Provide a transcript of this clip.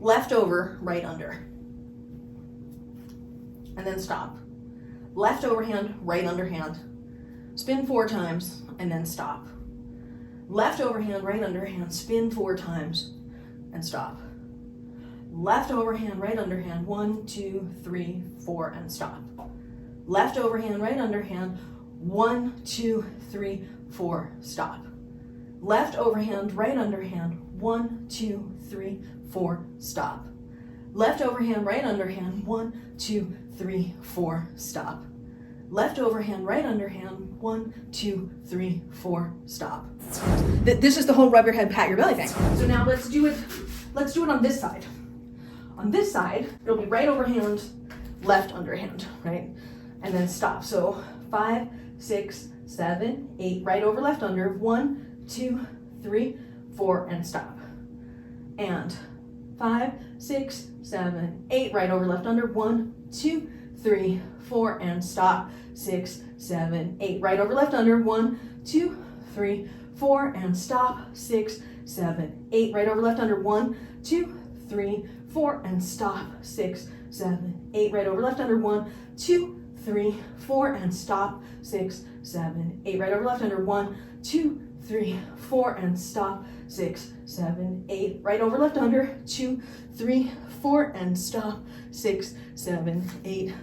left over, right under, and then stop. Left overhand, right underhand, spin 4 times, and then stop. Left overhand, right underhand, spin 4 times, and stop. Left overhand, right underhand, 1, 2, 3, 4, and stop. Left overhand, right underhand, 1, 2, 3, 4, stop. Left overhand, right underhand, 1, 2, 3, 4, stop. Left overhand, right underhand, 1, 2, 3, 4, stop. Left overhand, right underhand, 1, 2, 3, 4, stop. This is the whole rub your head, pat your belly thing. So now let's do it on this side. On this side, it'll be right overhand, left underhand, right? And then stop. So 5, 6, 7, 8, right over, left under, 1, 2, 3, 4, and stop. And 5, 6, 7, 8, right over, left under, 1, 2, 3, 4, and stop. 6, 7, 8, right over, left under, 1, 2, 3, 4, and stop. 6, 7, 8, right over, left under, 1, 2, 3, 4, and stop. 6, 7, 8, right over, left under, 1, 2, 3, 4, and stop. 6, 7, 8, right over, left under, 1, 2, 3, 4, and stop. 6, 7, 8, right over, left under, 2, 3, 4, and stop. 6, 7, 8.